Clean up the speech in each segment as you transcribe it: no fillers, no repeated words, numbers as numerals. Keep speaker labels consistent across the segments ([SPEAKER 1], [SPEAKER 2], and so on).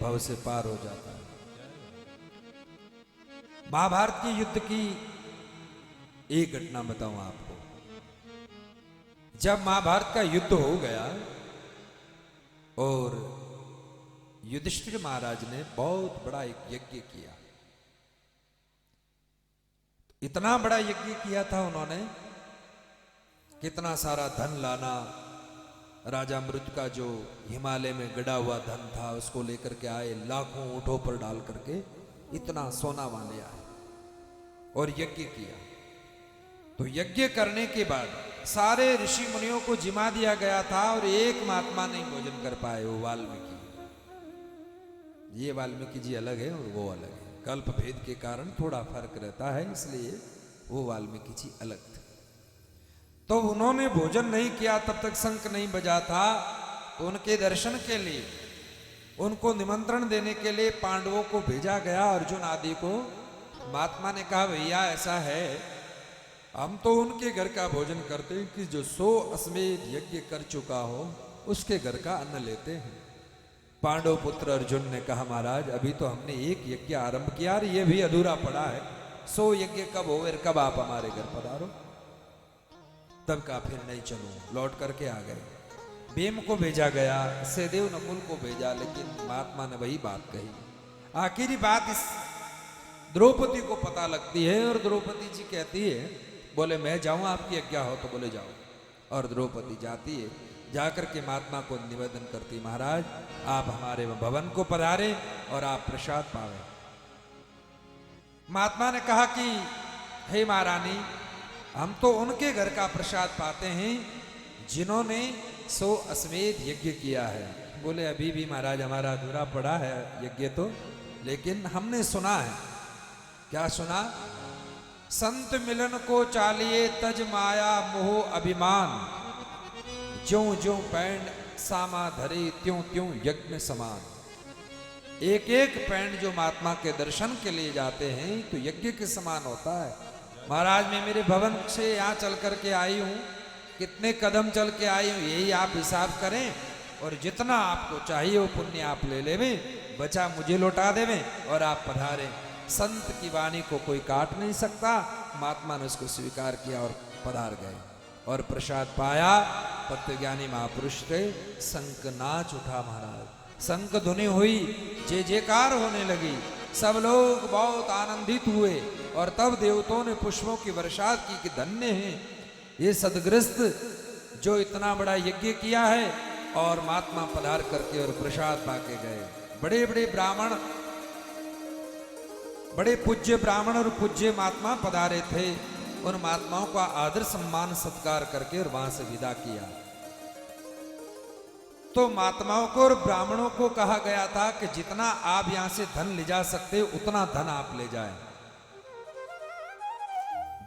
[SPEAKER 1] भव से पार हो जाता है। महाभारत के युद्ध की एक घटना बताऊं आपको। जब महाभारत का युद्ध हो गया और युधिष्ठिर महाराज ने बहुत बड़ा एक यज्ञ किया, इतना बड़ा यज्ञ किया था उन्होंने, कितना सारा धन लाना, राजा मृत का जो हिमालय में गड़ा हुआ धन था उसको लेकर के आए, लाखों ऊंटों पर डाल करके इतना सोना वहां ले आए और यज्ञ किया। तो यज्ञ करने के बाद सारे ऋषि मुनियों को जिमा दिया गया था और एक महात्मा नहीं भोजन कर पाए, वो वाल्मीकि। ये वाल्मीकि जी अलग है और वो अलग है, कल्प भेद के कारण थोड़ा फर्क रहता है, इसलिए वो वाल्मीकि जी अलग थे। तो उन्होंने भोजन नहीं किया, तब तक शंख नहीं बजा था। तो उनके दर्शन के लिए, उनको निमंत्रण देने के लिए पांडवों को भेजा गया, अर्जुन आदि को। महात्मा ने कहा भैया ऐसा है, हम तो उनके घर का भोजन करते हैं कि जो 100 अश्वमेध यज्ञ कर चुका हो उसके घर का अन्न लेते हैं। पांडव पुत्र अर्जुन ने कहा महाराज अभी तो हमने एक यज्ञ आरंभ किया और ये भी अधूरा पड़ा है, 100 यज्ञ कब हो, कब आप हमारे घर पधारो। तब का फिर नहीं चलूं, लौट करके आ गए। भीम को भेजा गया, सहदेव नकुल को भेजा, लेकिन महात्मा ने वही बात कही। आखिरी बात इस द्रौपदी को पता लगती है और द्रौपदी जी कहती है, बोले मैं जाऊं आपकी आज्ञा हो तो, बोले जाओ। और द्रौपदी जाती है, जाकर के महात्मा को निवेदन करती, महाराज आप हमारे भवन को पधारे और आप प्रसाद पावे। महात्मा ने कहा कि हे महारानी, हम तो उनके घर का प्रसाद पाते हैं जिन्होंने 100 अश्वमेध यज्ञ किया है। बोले अभी भी महाराज हमारा अधूरा पड़ा है यज्ञ तो, लेकिन हमने सुना है। क्या सुना? संत मिलन को चालिए तज माया मोह अभिमान, ज्यों ज्यों पैंड सामा धरे त्यों त्यों यज्ञ समान। एक एक पैंड जो महात्मा के दर्शन के लिए जाते हैं तो यज्ञ के समान होता है। महाराज मैं मेरे भवन से यहाँ चल करके आई हूँ, कितने कदम चल के आई हूँ यही आप हिसाब करें, और जितना आपको चाहिए वो पुण्य आप ले लेवे, बचा मुझे लौटा देवे और आप पधारे। संत की वाणी को कोई काट नहीं सकता। महात्मा ने उसको स्वीकार किया और पधार गए और प्रसाद पाया। तत्वज्ञानी महापुरुष थे, शंख नाच उठा महाराज, शंख ध्वनि हुई, जय जयकार होने लगी, सब लोग बहुत आनंदित हुए। और तब देवताओं ने पुष्पों की वर्षा की कि धन्य है ये सदग्रस्त जो इतना बड़ा यज्ञ किया है। और महात्मा पधार करके और प्रसाद पाके गए। बड़े बड़े ब्राह्मण, बड़े पूज्य ब्राह्मण और पूज्य महात्मा पधारे थे। उन महात्माओं का आदर सम्मान सत्कार करके और वहां से विदा किया। तो महात्माओं को और ब्राह्मणों को कहा गया था कि जितना आप यहां से धन ले जा सकते उतना धन आप ले जाएं।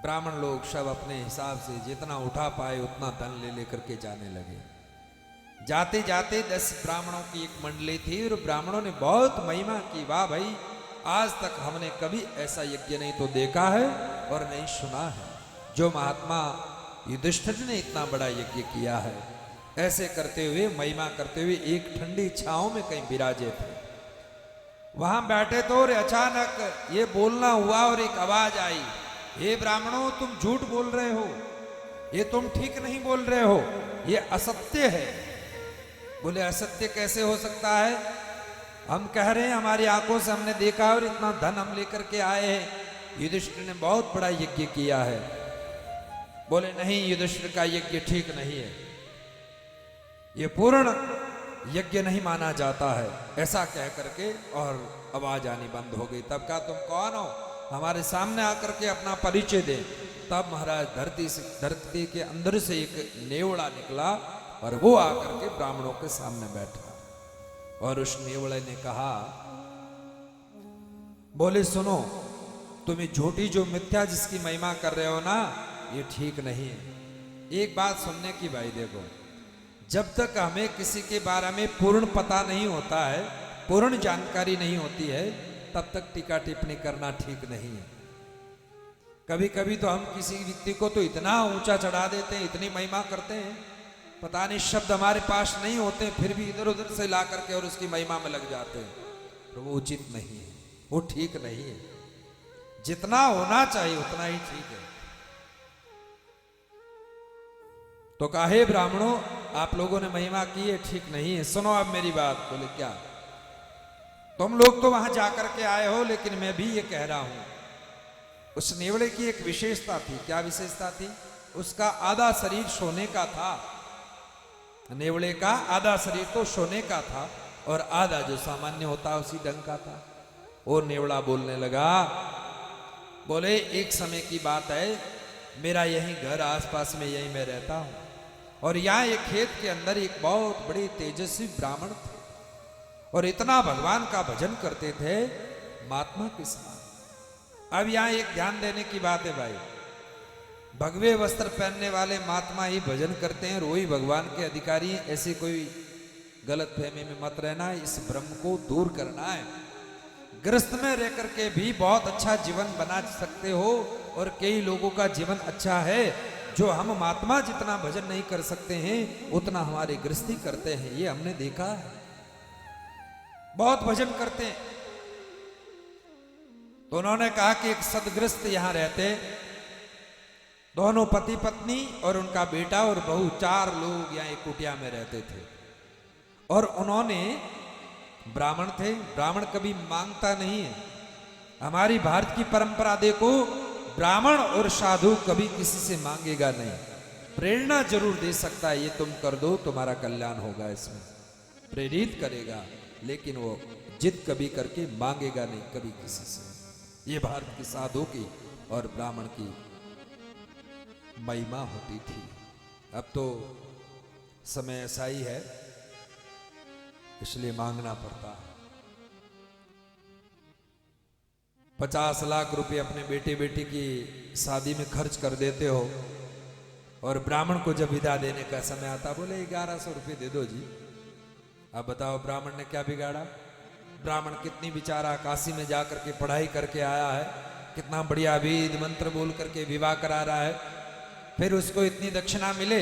[SPEAKER 1] ब्राह्मण लोग सब अपने हिसाब से जितना उठा पाए उतना धन ले लेकर के जाने लगे। जाते जाते 10 ब्राह्मणों की एक मंडली थी और ब्राह्मणों ने बहुत महिमा की, वाह भाई आज तक हमने कभी ऐसा यज्ञ नहीं तो देखा है और नहीं सुना है, जो महात्मा युधिष्ठिर ने इतना बड़ा यज्ञ किया है। ऐसे करते हुए, महिमा करते हुए एक ठंडी छांव में कहीं विराजे थे। वहां बैठे तो और अचानक ये बोलना हुआ और एक आवाज आई, हे ब्राह्मणों तुम झूठ बोल रहे हो, ये तुम ठीक नहीं बोल रहे हो, ये असत्य है। बोले असत्य कैसे हो सकता है? हम कह रहे हैं हमारी आंखों से हमने देखा और इतना धन हम लेकर के आए हैं, युधिष्ठिर ने बहुत बड़ा यज्ञ किया है। बोले नहीं, युधिष्ठिर का यज्ञ ठीक नहीं है, ये पूर्ण यज्ञ नहीं माना जाता है। ऐसा कह करके और आवाज आनी बंद हो गई। तब कहा तुम कौन हो, हमारे सामने आकर के अपना परिचय दे। तब महाराज धरती के अंदर से एक नेवड़ा निकला और वो आकर के ब्राह्मणों के सामने बैठा। और उस नेवड़े ने कहा, बोले सुनो, तुम्हें झूठी जो मिथ्या जिसकी महिमा कर रहे हो ना, ये ठीक नहीं है। एक बात सुनने की भाई, देखो जब तक हमें किसी के बारे में पूर्ण पता नहीं होता है, पूर्ण जानकारी नहीं होती है, तब तक टीका टिप्पणी करना ठीक नहीं है। कभी कभी तो हम किसी व्यक्ति को तो इतना ऊंचा चढ़ा देते हैं, इतनी महिमा करते हैं, पता नहीं शब्द हमारे पास नहीं होते, फिर भी इधर उधर से ला करके और उसकी महिमा में लग जाते हैं। प्रभु उचित नहीं है, वो ठीक नहीं है। जितना होना चाहिए उतना ही ठीक है। तो कहे ब्राह्मणों, आप लोगों ने महिमा की है, ठीक नहीं है। सुनो अब मेरी बात। बोले क्या? तुम लोग तो वहां जाकर के आए हो, लेकिन मैं भी ये कह रहा हूं, उस नेवले की एक विशेषता थी। क्या विशेषता थी? उसका आधा शरीर सोने का था। नेवले का आधा शरीर तो सोने का था और आधा जो सामान्य होता है उसी ढंग का था। वो नेवला बोलने लगा, बोले एक समय की बात है, मेरा यही घर आसपास में, यही मैं रहता हूं, और यहां एक खेत के अंदर एक बहुत बड़े तेजस्वी ब्राह्मण थे और इतना भगवान का भजन करते थे महात्मा के समान। अब यहां एक ध्यान देने की बात है भाई, भगवे वस्त्र पहनने वाले महात्मा ही भजन करते हैं और वही भगवान के अधिकारी हैं, ऐसी कोई गलत फहमी में मत रहना। इस भ्रम को दूर करना है। गृहस्थ में रह करके भी बहुत अच्छा जीवन बना सकते हो और कई लोगों का जीवन अच्छा है। जो हम महात्मा जितना भजन नहीं कर सकते हैं उतना हमारे गृहस्थी करते हैं, ये हमने देखा है। बहुत भजन करते हैं। तो उन्होंने कहा कि एक सदगृहस्थ यहां रहते, दोनों पति पत्नी और उनका बेटा और बहू, 4 लोग यहां एक कुटिया में रहते थे। और उन्होंने, ब्राह्मण थे, ब्राह्मण कभी मांगता नहीं है। हमारी भारत की परंपरा देखो, ब्राह्मण और साधु कभी किसी से मांगेगा नहीं। प्रेरणा जरूर दे सकता है, ये तुम कर दो तुम्हारा कल्याण होगा, इसमें प्रेरित करेगा, लेकिन वो जिद कभी करके मांगेगा नहीं कभी किसी से। ये भारत की साधु की और ब्राह्मण की महिमा होती थी। अब तो समय ऐसा ही है, इसलिए मांगना पड़ता है। 50 लाख रुपए अपने बेटे बेटी की शादी में खर्च कर देते हो और ब्राह्मण को जब विदा देने का समय आता, बोले 1100 रुपये दे दो जी। अब बताओ ब्राह्मण ने क्या बिगाड़ा? ब्राह्मण कितनी बेचारा काशी में जाकर के पढ़ाई करके आया है, कितना बढ़िया वेद मंत्र बोल करके विवाह करा रहा है, फिर उसको इतनी दक्षिणा मिले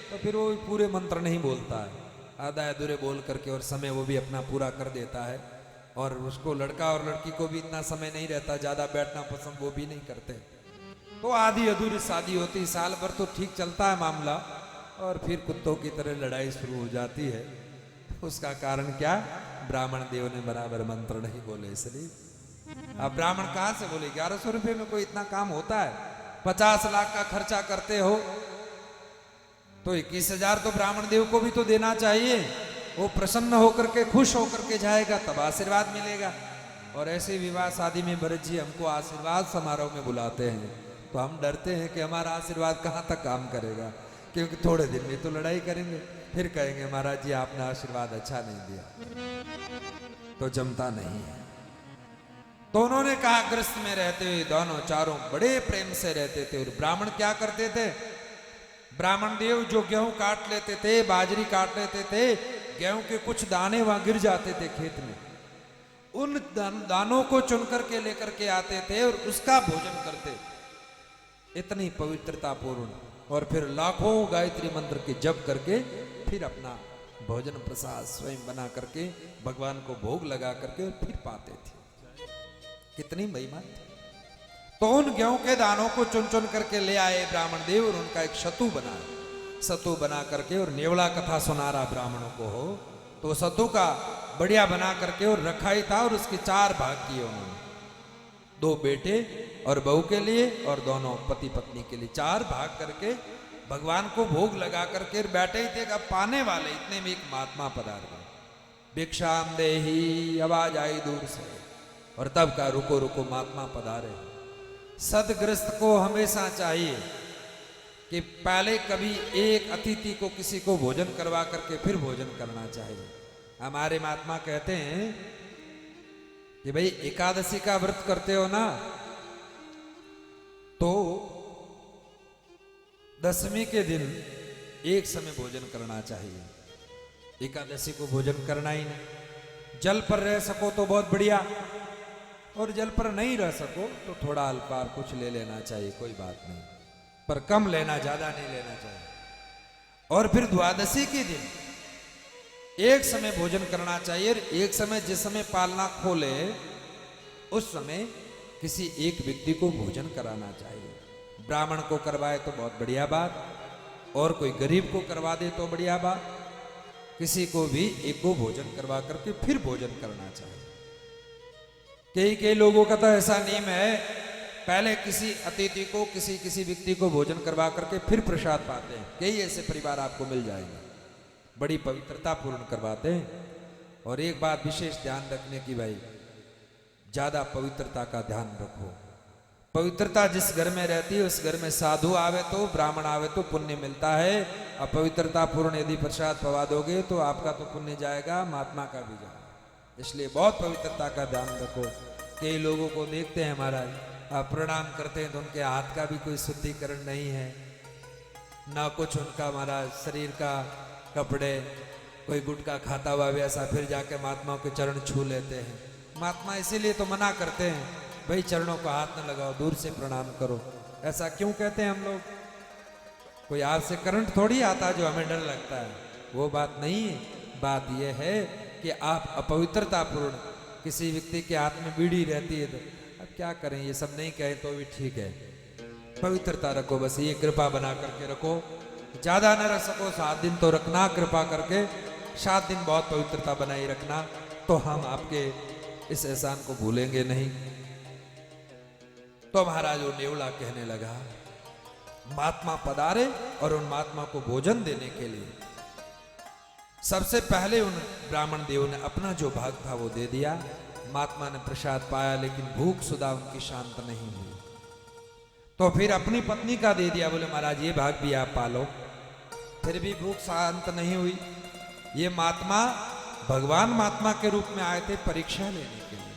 [SPEAKER 1] तो फिर वो पूरे मंत्र नहीं बोलता है, आधा अधूरे बोल करके, और समय वो भी अपना पूरा कर देता है। और उसको लड़का और लड़की को भी इतना समय नहीं रहता, ज्यादा बैठना पसंद वो भी नहीं करते। तो आधी अधूरी शादी होती, साल भर तो ठीक चलता है मामला, और फिर कुत्तों की तरह लड़ाई शुरू हो जाती है। उसका कारण क्या? ब्राह्मण देव ने बराबर मंत्र नहीं बोले, इसलिए। अब ब्राह्मण कहां से बोले? 1100 रुपये में कोई इतना काम होता है? 50 लाख का खर्चा करते हो तो 21,000 तो ब्राह्मण देव को भी तो देना चाहिए। वो प्रसन्न होकर के, खुश होकर के जाएगा, तब आशीर्वाद मिलेगा। और ऐसे विवाह शादी में भरत जी हमको आशीर्वाद समारोह में बुलाते हैं, तो हम डरते हैं कि हमारा आशीर्वाद कहाँ तक काम करेगा, क्योंकि थोड़े दिन में तो लड़ाई करेंगे, फिर कहेंगे महाराज जी आपने आशीर्वाद अच्छा नहीं दिया, तो जमता नहीं है। तो उन्होंने कहा, गृहस्थ में रहते हुए दोनों चारों बड़े प्रेम से रहते थे। और ब्राह्मण क्या करते थे? ब्राह्मण देव जो गेहूं काट लेते थे, बाजरी काट लेते थे, गेहूं के कुछ दाने वहां गिर जाते थे खेत में, उन दानों को चुन करके लेकर के आते थे और उसका भोजन करते। इतनी पवित्रता पूर्ण। और फिर लाखों गायत्री मंत्र के जप करके फिर अपना भोजन प्रसाद स्वयं बना करके भगवान को भोग लगा करके फिर पाते थे। कितनी महिमा। तो उन गेहूं के दानों को चुन चुन करके ले आए ब्राह्मण देव और उनका एक सतु बनाया। सतु बना करके, और नेवला कथा सुना रहा ब्राह्मणों को हो, तो सतु का बढ़िया बना करके और रखा ही था, और उसके 4 भाग किए उन्होंने, 2 बेटे और बहू के लिए और दोनों पति पत्नी के लिए 4 भाग करके भगवान को भोग लगा करके बैठे ही थे। अब पाने वाले इतने में एक महात्मा पधार गए। भिक्षाम देही, आवाज आई दूर से, और तब का रुको रुको महात्मा पधारे। सदगृहस्थ को हमेशा चाहिए कि पहले कभी एक अतिथि को, किसी को भोजन करवा करके फिर भोजन करना चाहिए। हमारे महात्मा कहते हैं कि भाई एकादशी का व्रत करते हो ना, तो 10वीं के दिन एक समय भोजन करना चाहिए। एकादशी को भोजन करना ही नहीं। जल पर रह सको तो बहुत बढ़िया, और जल पर नहीं रह सको तो थोड़ा अल्पाहार कुछ ले लेना चाहिए, कोई बात नहीं, पर कम लेना, ज्यादा नहीं लेना चाहिए। और फिर द्वादशी के दिन एक समय भोजन करना चाहिए और एक समय जिस समय पालना खोले उस समय किसी एक व्यक्ति को भोजन कराना चाहिए। ब्राह्मण को करवाए तो बहुत बढ़िया बात, और कोई गरीब को करवा दे तो बढ़िया बात, किसी को भी एक को भोजन करवा करके फिर भोजन करना चाहिए। कई लोगों का तो ऐसा नियम है, पहले किसी अतिथि को किसी व्यक्ति को भोजन करवा करके फिर प्रसाद पाते हैं। कई ऐसे परिवार आपको मिल जाएंगे, बड़ी पवित्रता पूर्ण करवाते हैं। और एक बात विशेष ध्यान रखने की, भाई ज्यादा पवित्रता का ध्यान रखो। पवित्रता जिस घर में रहती है उस घर में साधु आवे तो, ब्राह्मण आवे तो पुण्य मिलता है। अपवित्रता पूर्ण यदि प्रसाद पवा दोगे तो आपका तो पुण्य जाएगा, महात्मा का भी जाएगा। इसलिए बहुत पवित्रता का ध्यान रखो। कई लोगों को देखते हैं महाराज, आप प्रणाम करते हैं तो उनके हाथ का भी कोई शुद्धिकरण नहीं है, ना कुछ उनका महाराज शरीर का कपड़े, कोई गुटखा खाता हुआ भी ऐसा फिर जाके महात्माओं के चरण छू लेते हैं। महात्मा इसीलिए तो मना करते हैं, भाई चरणों को हाथ न लगाओ, दूर से प्रणाम करो। ऐसा क्यों कहते हैं हम लोग? कोई आपसे करंट थोड़ी आता जो हमें डर लगता है, वो बात नहीं है। बात यह है कि आप अपवित्रता पूर्ण किसी व्यक्ति के हाथ में बीड़ी रहती है तो अब क्या करें, ये सब नहीं कहे तो भी ठीक है। पवित्रता रखो, बस ये कृपा बना करके रखो। ज्यादा न रख सको 7 दिन तो रखना, कृपा करके 7 दिन बहुत पवित्रता बनाई रखना, तो हम आपके इस एहसान को भूलेंगे नहीं। तो महाराज वो नेवला कहने लगा, महात्मा पधारे और उन महात्मा को भोजन देने के लिए सबसे पहले उन ब्राह्मण देव ने अपना जो भाग था वो दे दिया। महात्मा ने प्रसाद पाया, लेकिन भूख सुधा उनकी शांत नहीं हुई। तो फिर अपनी पत्नी का दे दिया, बोले महाराज ये भाग भी आप पालो। फिर भी भूख शांत नहीं हुई। ये महात्मा भगवान महात्मा के रूप में आए थे परीक्षा लेने के लिए।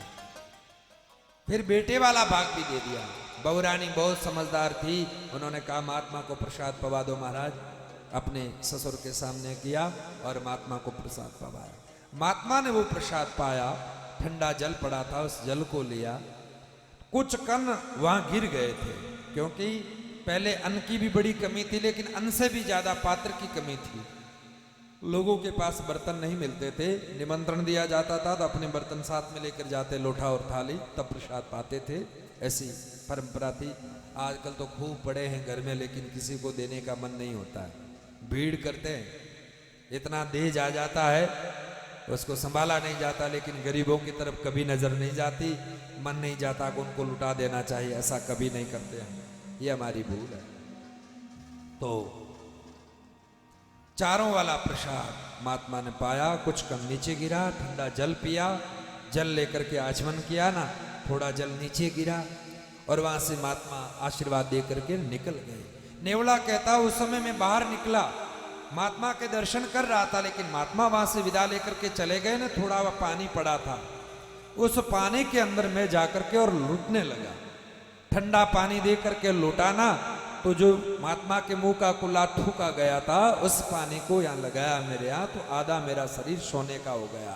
[SPEAKER 1] फिर बेटे वाला भाग भी दे दिया। बहुरानी बहुत समझदार थी, उन्होंने कहा महात्मा को प्रसाद पवा दो महाराज। अपने ससुर के सामने किया और महात्मा को प्रसाद पवाया। महात्मा ने वो प्रसाद पाया, ठंडा जल पड़ा था, उस जल को लिया। कुछ कण वहां गिर गए थे, क्योंकि पहले अन्न की भी बड़ी कमी थी, लेकिन अन्न से भी ज्यादा पात्र की कमी थी। लोगों के पास बर्तन नहीं मिलते थे, निमंत्रण दिया जाता था तो अपने बर्तन साथ में लेकर जाते, लोटा और थाली, तब प्रसाद पाते थे। ऐसी परंपरा थी। आजकल तो खूब पड़े हैं घर में, लेकिन किसी को देने का मन नहीं होता है, भीड़ करते हैं, इतना देज आ जाता है उसको संभाला नहीं जाता। लेकिन गरीबों की तरफ कभी नजर नहीं जाती, मन नहीं जाता कि उनको लुटा देना चाहिए, ऐसा कभी नहीं करते हैं, ये हमारी भूल है। तो चारों वाला प्रसाद महात्मा ने पाया, कुछ कम नीचे गिरा, ठंडा जल पिया, जल लेकर के आचमन किया ना, थोड़ा जल नीचे गिरा और वहां से महात्मा आशीर्वाद दे करके निकल गए। नेवला कहता उस समय मैं बाहर निकला, महात्मा के दर्शन कर रहा था, लेकिन महात्मा वहां से विदा लेकर के चले गए ना, थोड़ा वह पानी पड़ा था, उस पानी के अंदर मैं जाकर के और लूटने लगा। ठंडा पानी दे करके लौटाना तो जो महात्मा के मुंह का कुल्ला ठूका गया था, उस पानी को यहां लगाया मेरे यहाँ, तो आधा मेरा शरीर सोने का हो गया।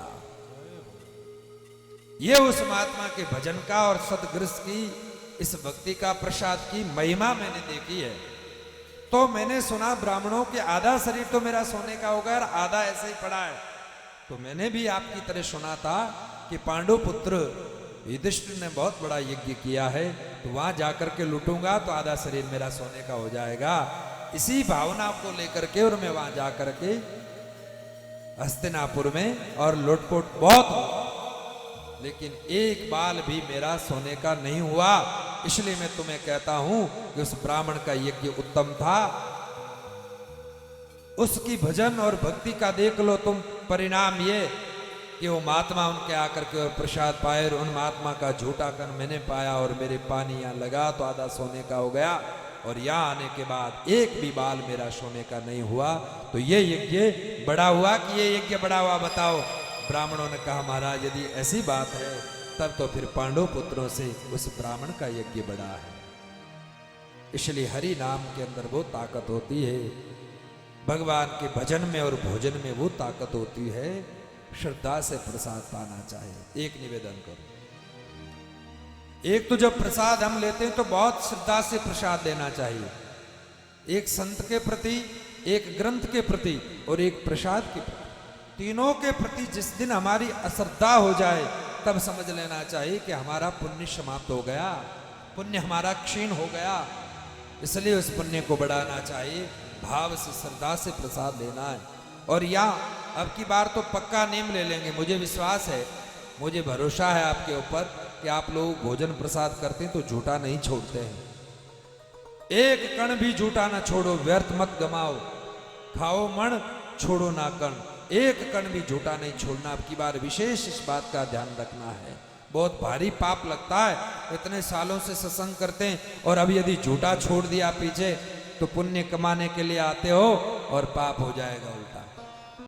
[SPEAKER 1] ये उस महात्मा के भजन का और सदगृह की इस भक्ति का प्रसाद की महिमा मैंने देखी है। तो मैंने सुना ब्राह्मणों के आधा शरीर तो मेरा सोने का हो गया और आधा ऐसे ही पड़ा है। तो मैंने भी आपकी तरह सुना था कि पांडु पुत्र युधिष्ठिर ने बहुत बड़ा यज्ञ किया है, तो वहां जाकर के लूटूंगा तो आधा शरीर मेरा सोने का हो जाएगा। इसी भावना को लेकर के और मैं वहां जाकर के हस्तिनापुर में और लूटपोट बहुत हुआ, लेकिन एक बाल भी मेरा सोने का नहीं हुआ। इसलिए मैं तुम्हें कहता हूं कि उस ब्राह्मण का यज्ञ उत्तम था। उसकी भजन और भक्ति का देख लो तुम परिणाम, ये कि वो महात्मा उनके आकर के और प्रसाद पाए, और उन महात्मा का झूठा कर मैंने पाया और मेरे पानी यहाँ लगा तो आधा सोने का हो गया, और यहाँ आने के बाद एक भी बाल मेरा सोने का नहीं हुआ। तो ये यज्ञ बड़ा हुआ कि ये यज्ञ बड़ा हुआ, बताओ। ब्राह्मणों ने कहा महाराज यदि ऐसी बात है तब तो फिर पांडव पुत्रों से उस ब्राह्मण का यज्ञ बड़ा है। इसलिए हरि नाम के अंदर वो ताकत होती है, भगवान के भजन में और भोजन में वो ताकत होती है। श्रद्धा से प्रसाद पाना चाहिए। एक निवेदन करो, एक तो जब प्रसाद हम लेते हैं तो बहुत श्रद्धा से प्रसाद देना चाहिए, एक संत के प्रति, एक ग्रंथ के प्रति और एक प्रसाद के प्रति। तीनों के प्रति जिस दिन हमारी अश्रद्धा हो जाए तब समझ लेना चाहिए कि हमारा पुण्य समाप्त हो गया, पुण्य हमारा क्षीण हो गया। इसलिए उस पुण्य को बढ़ाना चाहिए, भाव से श्रद्धा से प्रसाद लेना है। और या अब की बार तो पक्का नेम ले लेंगे, मुझे विश्वास है, मुझे भरोसा है आपके ऊपर कि आप लोग भोजन प्रसाद करते हैं तो झूठा नहीं छोड़ते हैं। एक कण भी झूठा ना छोड़ो, व्यर्थ मत गमाओ, खाओ मण छोड़ो ना कण, एक कण भी झूठा नहीं छोड़ना। अब की बार विशेष इस बात का ध्यान रखना है। बहुत भारी पाप लगता है, इतने सालों से सत्संग करते हैं और अब यदि झूठा छोड़ दिया पीछे तो पुण्य कमाने के लिए आते हो और पाप हो जाएगा उल्टा।